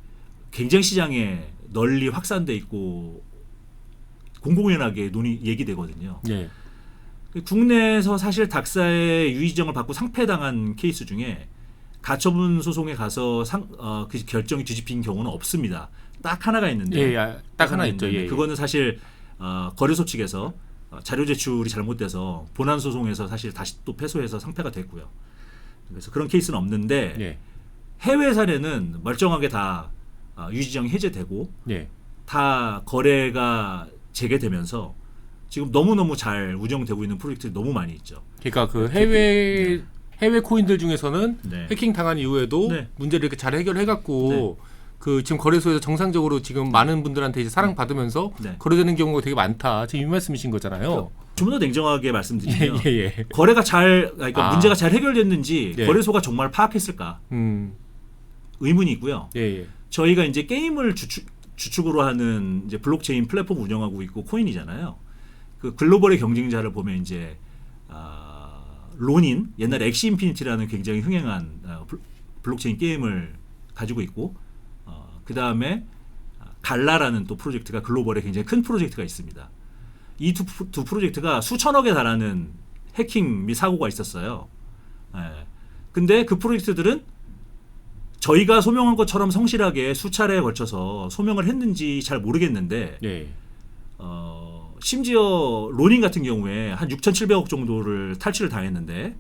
굉장히 시장에 널리 확산돼 있고 공공연하게 얘기되거든요. 예. 국내에서 사실 닥사의 유의지정을 받고 상폐당한 케이스 중에 가처분 소송에 가서 그 결정이 뒤집힌 경우는 없습니다. 딱 하나가 있는데, 딱 하나 있죠. 있는데 예. 그거는 사실 거래소 측에서 자료 제출이 잘못돼서 본안 소송에서 사실 다시 또 패소해서 상폐가 됐고요. 그래서 그런 케이스는 없는데 예. 해외 사례는 멀쩡하게 다 유지정이 해제되고 예. 다 거래가 재개되면서 지금 너무너무 잘 운영되고 있는 프로젝트들이 너무 많이 있죠. 그러니까 그 해외 코인들 중에서는 네. 해킹 당한 이후에도 네. 문제를 이렇게 잘 해결해 갖고 그 지금 거래소에서 정상적으로 지금 많은 분들한테 이제 사랑받으면서 네. 거래되는 경우가 되게 많다. 지금 이 말씀이신 거잖아요. 좀 더 냉정하게 말씀드리면 예. 거래가 그러니까 문제가 잘 해결됐는지 예. 거래소가 정말 파악했을까 의문이 있고요. 예. 저희가 이제 게임을 주축으로 하는 이제 블록체인 플랫폼 운영하고 있고 코인이잖아요. 그 글로벌의 경쟁자를 보면 이제 로닌, 옛날에 엑시 인피니티라는 굉장히 흥행한 블록체인 게임을 가지고 있고, 그 다음에 갈라라는 또 프로젝트가 글로벌에 굉장히 큰 프로젝트가 있습니다. 이 두 프로젝트가 수천억에 달하는 해킹 및 사고가 있었어요. 근데 그 프로젝트들은 저희가 소명한 것처럼 성실하게 수차례에 걸쳐서 소명을 했는지 잘 모르겠는데, 예. 심지어 로닌 같은 경우에 한 6,700억 정도를 탈취를 당했는데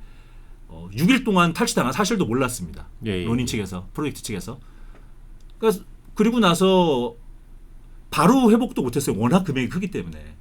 6일 동안 탈취당한 사실도 몰랐습니다. 예, 예, 론인 예. 측에서 프로젝트 측에서. 그러니까 그리고 나서 바로 회복도 못했어요. 워낙 금액이 크기 때문에.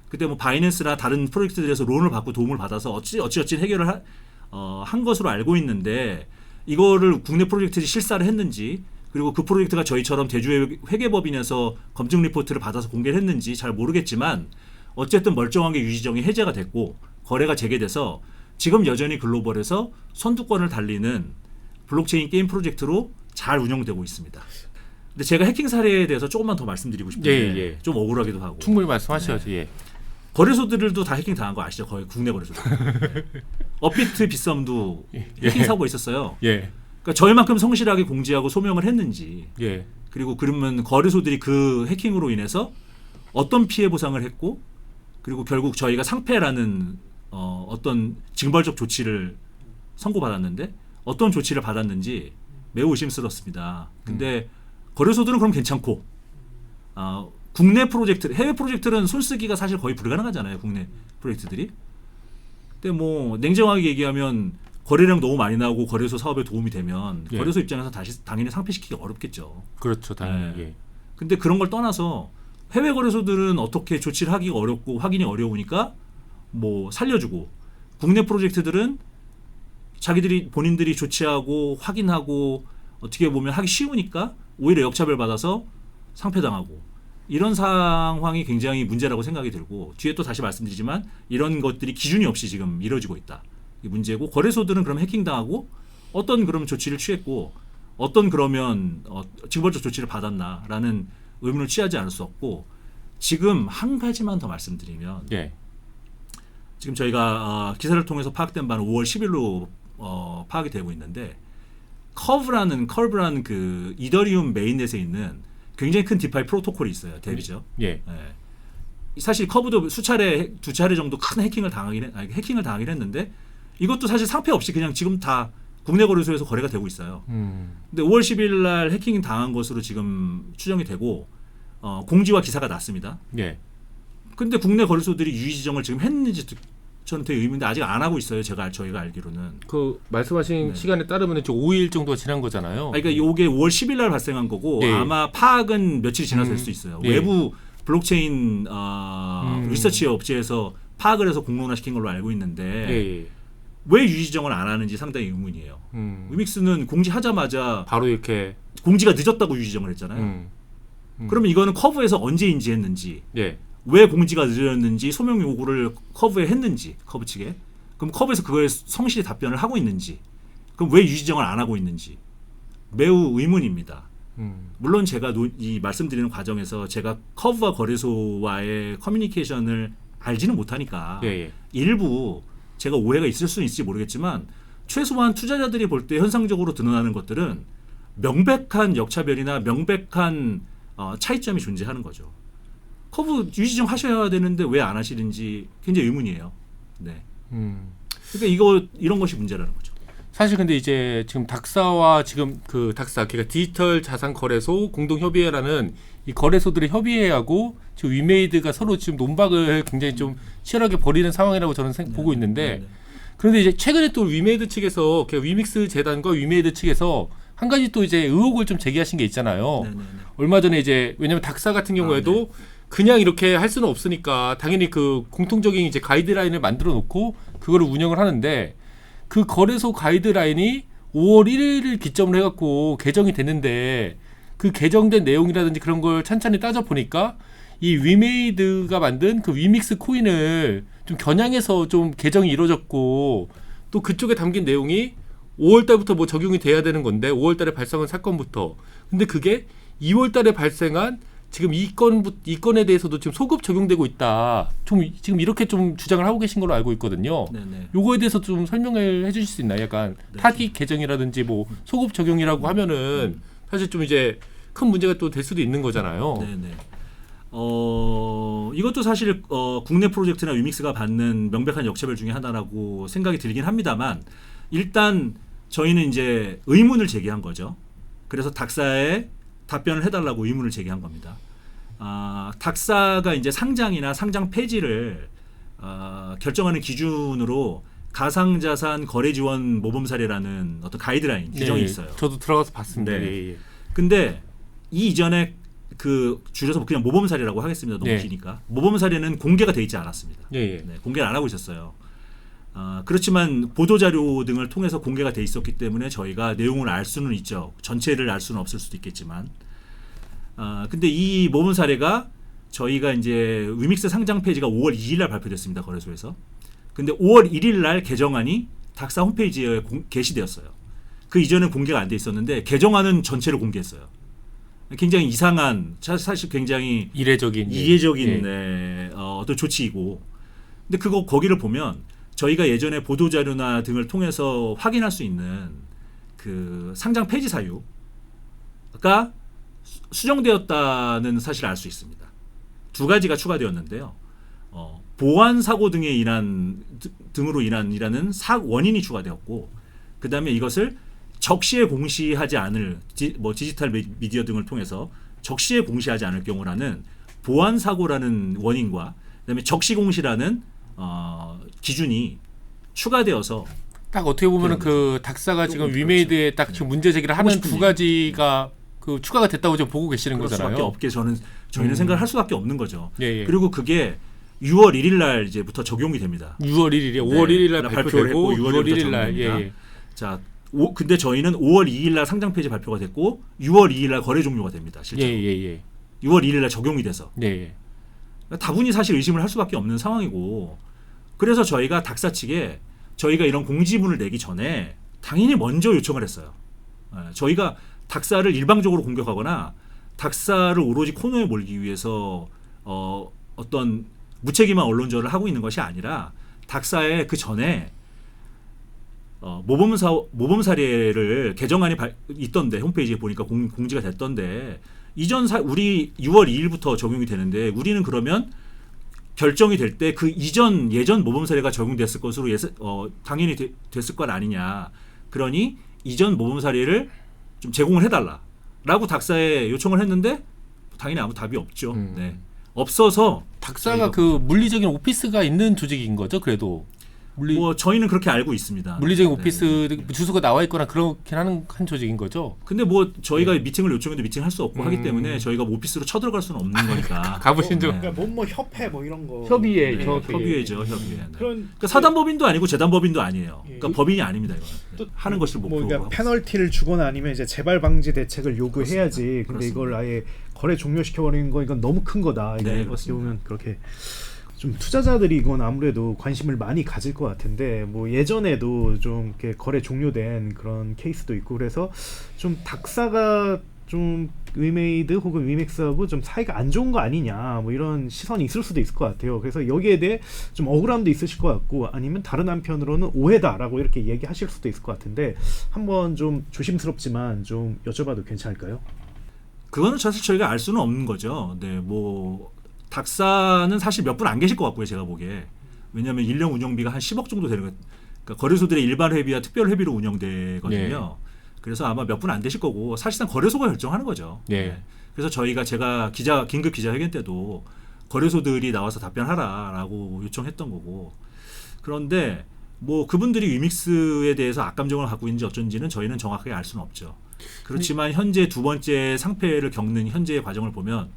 그때 뭐 바이낸스나 다른 프로젝트들에서 론을 받고 도움을 받아서 어찌어찌 해결을 한 것으로 알고 있는데 이거를 국내 프로젝트들이 실사를 했는지 그리고 그 프로젝트가 저희처럼 대주회 회계법인에서 검증 리포트를 받아서 공개를 했는지 잘 모르겠지만 어쨌든 멀쩡하게 유지정이 해제가 됐고 거래가 재개돼서 지금 여전히 글로벌에서 선두권을 달리는 블록체인 게임 프로젝트로 잘 운영되고 있습니다. 근데 제가 해킹 사례에 대해서 조금만 더 말씀드리고 싶은데 예, 예. 좀 억울하기도 하고 충분히 말씀하셔야죠. 예. 거래소들도 다 해킹 당한 거 아시죠? 거의 국내 거래소들. 네. 업비트 빗썸도 해킹 사고가 있었어요. 예. 그러니까 저희만큼 성실하게 공지하고 소명을 했는지 예. 그리고 그러면 거래소들이 그 해킹으로 인해서 어떤 피해 보상을 했고 그리고 결국 저희가 상패라는 어떤 징벌적 조치를 선고받았는데 어떤 조치를 받았는지 매우 의심스럽습니다. 근데 거래소들은 그럼 괜찮고 국내 프로젝트, 해외 프로젝트는 손쓰기가 사실 거의 불가능하잖아요. 국내 프로젝트들이. 근데 뭐 냉정하게 얘기하면 거래량 너무 많이 나오고 거래소 사업에 도움이 되면 예. 거래소 입장에서 다시 당연히 상폐시키기 어렵겠죠. 그렇죠. 당연히. 네. 예. 근데 그런 걸 떠나서 해외 거래소들은 어떻게 조치를 하기가 어렵고 확인이 어려우니까 뭐 살려주고 국내 프로젝트들은 자기들이 본인들이 조치하고 확인하고 어떻게 보면 하기 쉬우니까 오히려 역차별 받아서 상폐당하고 이런 상황이 굉장히 문제라고 생각이 들고 뒤에 또 다시 말씀드리지만 이런 것들이 기준이 없이 지금 이루어지고 있다. 이게 문제고 거래소들은 그럼 해킹당하고 어떤 그럼 조치를 취했고 어떤 그러면 징벌적 조치를 받았나라는 의문을 취하지 않을 수 없고 지금 한 가지만 더 말씀드리면 예. 지금 저희가 기사를 통해서 파악된 바는 5월 10일로 파악이 되고 있는데 커브라는 그 이더리움 메인넷에 있는 굉장히 큰 디파이 프로토콜이 있어요. 대비죠. 예. 예. 사실 커브도 두 차례 정도 큰 해킹을 당하긴 했는데 이것도 사실 상패 없이 그냥 지금 다 국내 거래소에서 거래가 되고 있어요. 근데 5월 10일 날 해킹 당한 것으로 지금 추정이 되고 공지와 기사가 났습니다. 예. 근데 국내 거래소들이 유의 지정을 지금 했는지 저는 되게 의문인데 아직 안 하고 있어요. 저희가 알기로는. 그 말씀하신 네. 시간에 따르면 지금 5일 정도가 지난 거잖아요. 그러니까 이게 5월 10일 날 발생한 거고 예. 아마 파악은 며칠이 지나서 될 수 있어요. 예. 외부 블록체인 리서치 업체에서 파악을 해서 공론화시킨 걸로 알고 있는데 예. 왜 유의 지정을 안 하는지 상당히 의문이에요. 위믹스는 공지하자마자 바로 이렇게 공지가 늦었다고 유의 지정을 했잖아요. 그러면 이거는 커브에서 언제 인지했는지 예. 왜 공지가 늦었는지 소명 요구를 커브에 했는지 커브 측에 그럼 커브에서 그거에 성실히 답변을 하고 있는지 그럼 왜 유지정을 안 하고 있는지 매우 의문입니다. 물론 제가 이 말씀드리는 과정에서 제가 커브와 거래소와의 커뮤니케이션을 알지는 못하니까 예. 일부 제가 오해가 있을 수는 있을지 모르겠지만 최소한 투자자들이 볼 때 현상적으로 드러나는 것들은 명백한 역차별이나 명백한 차이점이 존재하는 거죠. 커브 유지정 하셔야 되는데 왜 안 하시는지 굉장히 의문이에요. 네. 그러니까 이런 것이 문제라는 거죠. 사실 근데 이제 지금 닥사와 지금 그 닥사 그러니까 디지털 자산 거래소 공동 협의회라는 이 거래소들의 협의회하고 지금 위메이드가 서로 지금 논박을 굉장히 좀 치열하게 벌이는 상황이라고 저는 보고 있는데 그런데 이제 최근에 또 위메이드 측에서 위믹스 재단과 위메이드 측에서 한 가지 또 이제 의혹을 좀 제기하신 게 있잖아요. 얼마 전에 이제 왜냐면 닥사 같은 경우에도 그냥 이렇게 할 수는 없으니까 당연히 그 공통적인 이제 가이드라인을 만들어 놓고 그거를 운영을 하는데 그 거래소 가이드라인이 5월 1일을 기점으로 해갖고 개정이 됐는데 그 개정된 내용이라든지 그런 걸 찬찬히 따져 보니까 이 위메이드가 만든 그 위믹스 코인을 좀 겨냥해서 좀 개정이 이루어졌고 또 그쪽에 담긴 내용이 5월 달부터 뭐 적용이 돼야 되는 건데 5월 달에 발생한 사건부터 근데 그게 2월 달에 발생한 지금 이 건에 대해서도 지금 소급 적용되고 있다. 좀 지금 이렇게 좀 주장을 하고 계신 걸로 알고 있거든요. 요거에 대해서 좀 설명을 해주실 수 있나요? 약간 타깃 개정이라든지 뭐 소급 적용이라고 하면은 사실 좀 이제 큰 문제가 또 될 수도 있는 거잖아요. 이것도 사실 국내 프로젝트나 위믹스가 받는 명백한 역차별 중에 하나라고 생각이 들긴 합니다만 일단 저희는 이제 의문을 제기한 거죠. 그래서 닥사에 답변을 해달라고 의문을 제기한 겁니다. 닥사가 이제 상장이나 상장 폐지를 결정하는 기준으로 가상자산 거래 지원 모범 사례라는 어떤 가이드라인 규정이 네, 있어요. 저도 들어가서 봤습니다. 네. 예, 예. 근데 이 이전에 그 줄여서 그냥 모범 사례라고 하겠습니다. 너무 네. 기니까. 모범 사례는 공개가 돼 있지 않았습니다. 예, 예. 네, 공개를 안 하고 있었어요. 그렇지만 보도자료 등을 통해서 공개가 돼 있었기 때문에 저희가 내용을 알 수는 있죠. 전체를 알 수는 없을 수도 있겠지만. 근데 이 모범 사례가 저희가 이제 위믹스 상장 페이지가 5월 2일 날 발표됐습니다. 거래소에서. 근데 5월 1일 날 개정안이 닥사 홈페이지에 게시되었어요. 그 이전엔 공개가 안 돼 있었는데 개정안은 전체를 공개했어요. 굉장히 이상한, 사실 굉장히 이례적인 이례적인 예. 어떤 조치이고, 근데 그거 거기를 보면 저희가 예전에 보도 자료나 등을 통해서 확인할 수 있는 그 상장 폐지 사유가 수정되었다는 사실을 알 수 있습니다. 두 가지가 추가되었는데요. 보안 사고 등으로 인한 원인이 추가되었고, 그 다음에 이것을 적시에 공시하지 않을 디지털 미디어 등을 통해서 적시에 공시하지 않을 경우라는 보안 사고라는 원인과 그다음에 적시 공시라는 기준이 추가되어서 딱 어떻게 보면은 그런 그 닥사가 지금 그렇죠. 위메이드에 딱 지금 문제 제기를 하는 싶은 두 일이. 가지가 그 추가가 됐다고 지금 보고 계시는 그럴 수밖에 거잖아요. 없게 저희는 생각을 할 수밖에 없는 거죠. 예, 예. 그리고 그게 6월 1일 날 이제부터 적용이 됩니다. 6월 1일이요. 5월 1일 날 발표를 발표되고 했고 6월 1일 1일 날 예. 자, 근데 저희는 5월 2일 날 상장 페이지 발표가 됐고 6월 2일 날 거래 종료가 됩니다. 실제로. 예. 6월 1일 날 적용이 돼서. 예. 다분히 사실 의심을 할 수밖에 없는 상황이고, 그래서 저희가 닥사 측에 저희가 이런 공지문을 내기 전에 당연히 먼저 요청을 했어요. 저희가 닥사를 일방적으로 공격하거나 닥사를 오로지 코너에 몰기 위해서 어떤 무책임한 언론절을 하고 있는 것이 아니라 닥사의 그 전에 모범 사례를 개정안이 있던데, 홈페이지에 보니까 공지가 됐던데, 우리 6월 2일부터 적용이 되는데 우리는 그러면 결정이 될 때 그 예전 모범 사례가 적용됐을 것으로 당연히 됐을 것 아니냐. 그러니 이전 모범 사례를 좀 제공을 해달라라고 닥사에 요청을 했는데 당연히 아무 답이 없죠. 네. 없어서 닥사가 그 물리적인 오피스가 있는 조직인 거죠. 그래도 저희는 그렇게 알고 있습니다. 물리적인 네. 오피스 주소가 나와 있거나 그렇긴 한 조직인 거죠. 근데 저희가 미팅을 요청해도 미팅할 수 없고 하기 때문에 저희가 오피스로 쳐들어갈 수는 없는 거니까. 가보신 적 그러니까 뭐 협회 뭐 이런 거 협의회 네, 정확하게. 협의회죠, 협의회. 네. 그런 사단법인도 아니고 재단법인도 아니에요. 예. 그러니까 법인이 아닙니다. 이거는. 또 하는 것을 목표로 그러니까 하고 페널티를 주거나 아니면 이제 재발 방지 대책을 요구해야지. 근데 그렇습니다. 이걸 아예 거래 종료시켜 버리는 거 이건 너무 큰 거다. 이거 네, 어떻게 그렇습니다. 보면 그렇게 좀 투자자들이 이건 아무래도 관심을 많이 가질 것 같은데, 뭐 예전에도 좀 이렇게 거래 종료된 그런 케이스도 있고, 그래서 좀 닥사가 좀 위메이드 혹은 위맥스하고 좀 사이가 안 좋은 거 아니냐, 뭐 이런 시선이 있을 수도 있을 것 같아요. 그래서 여기에 대해 좀 억울함도 있으실 것 같고, 아니면 다른 한편으로는 오해다라고 이렇게 얘기하실 수도 있을 것 같은데, 한번 좀 조심스럽지만 좀 여쭤봐도 괜찮을까요? 그거는 사실 저희가 알 수는 없는 거죠. 네, 닥사는 사실 몇 분 안 계실 것 같고요, 제가 보기에. 왜냐하면 1년 운영비가 한 10억 정도 되는 거. 그러니까 거래소들의 일반 회비와 특별 회비로 운영되거든요. 그래서 아마 몇 분 안 되실 거고, 사실상 거래소가 결정하는 거죠. 네. 그래서 제가 긴급 기자회견 때도 거래소들이 나와서 답변하라라고 요청했던 거고. 그런데 그분들이 위믹스에 대해서 악감정을 갖고 있는지 어쩐지는 저희는 정확하게 알 수는 없죠. 그렇지만 현재 두 번째 상패를 겪는 현재의 과정을 보면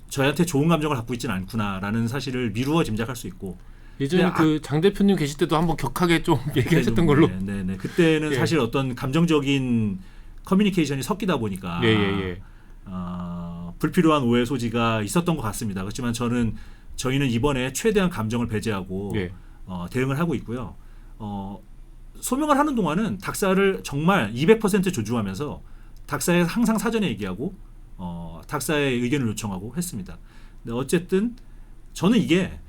저희한테 좋은 감정을 갖고 있지는 않구나라는 사실을 미루어 짐작할 수 있고. 예전에 그 장 대표님 계실 때도 한번 격하게 좀 얘기하셨던 걸로. 네. 그때는 예. 사실 어떤 감정적인 커뮤니케이션이 섞이다 보니까 예. 불필요한 오해 소지가 있었던 것 같습니다. 그렇지만 저희는 이번에 최대한 감정을 배제하고 예. 대응을 하고 있고요. 소명을 하는 동안은 닥사를 정말 200% 존중하면서 닥사에 항상 사전에 얘기하고 닥사의 의견을 요청하고 했습니다. 근데 어쨌든 저는 이게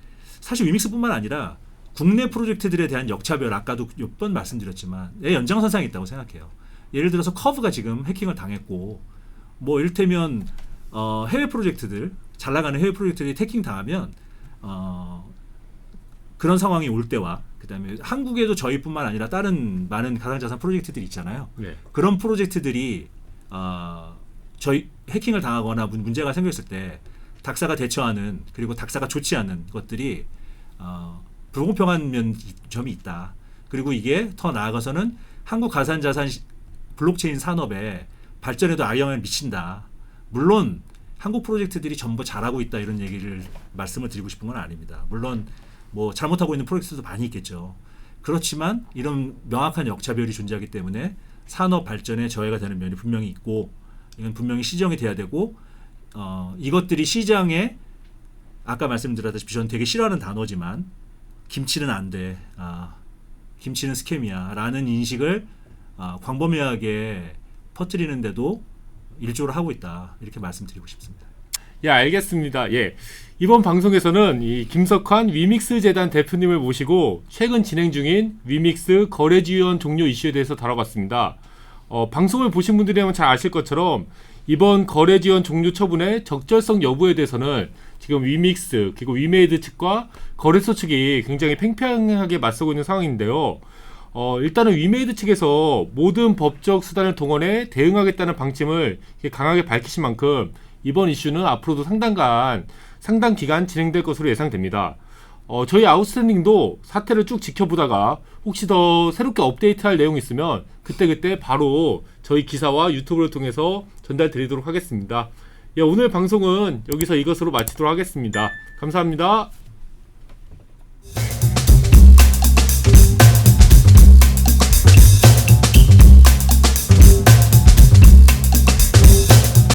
사실 위믹스뿐만 아니라 국내 프로젝트들에 대한 역차별, 아까도 몇 번 말씀드렸지만 연장선상이 있다고 생각해요. 예를 들어서 커브가 지금 해킹을 당했고, 이를테면 해외 프로젝트들, 잘 나가는 해외 프로젝트들이 해킹 당하면 그런 상황이 올 때와 그다음에 한국에도 저희뿐만 아니라 다른 많은 가상자산 프로젝트들이 있잖아요. 네. 그런 프로젝트들이 저희 해킹을 당하거나 문제가 생겼을 때 닥사가 대처하는, 그리고 닥사가 좋지 않은 것들이 불공평한 점이 있다. 그리고 이게 더 나아가서는 한국 가상자산 블록체인 산업의 발전에도 악영향을 미친다. 물론 한국 프로젝트들이 전부 잘하고 있다 이런 얘기를 말씀을 드리고 싶은 건 아닙니다. 물론 뭐 잘못하고 있는 프로젝트도 많이 있겠죠. 그렇지만 이런 명확한 역차별이 존재하기 때문에 산업 발전에 저해가 되는 면이 분명히 있고 이건 분명히 시정이 돼야 되고 이것들이 시장에 아까 말씀드렸다시피 저는 되게 싫어하는 단어지만 김치는 안 돼. 김치는 스캠이야. 라는 인식을 광범위하게 퍼뜨리는데도 일조를 하고 있다. 이렇게 말씀드리고 싶습니다. 예, 알겠습니다. 예. 이번 방송에서는 이 김석환 위믹스 재단 대표님을 모시고 최근 진행 중인 위믹스 거래 지원 종료 이슈에 대해서 다뤄봤습니다. 방송을 보신 분들이라면 잘 아실 것처럼 이번 거래 지원 종료 처분의 적절성 여부에 대해서는 지금 위믹스 그리고 위메이드 측과 거래소 측이 굉장히 팽팽하게 맞서고 있는 상황인데요. 일단은 위메이드 측에서 모든 법적 수단을 동원해 대응하겠다는 방침을 강하게 밝히신 만큼 이번 이슈는 앞으로도 상당 기간 진행될 것으로 예상됩니다. 저희 아웃스탠딩도 사태를 쭉 지켜보다가 혹시 더 새롭게 업데이트할 내용이 있으면 그때 바로 저희 기사와 유튜브를 통해서 전달 드리도록 하겠습니다. 예, 오늘 방송은 여기서 이것으로 마치도록 하겠습니다. 감사합니다.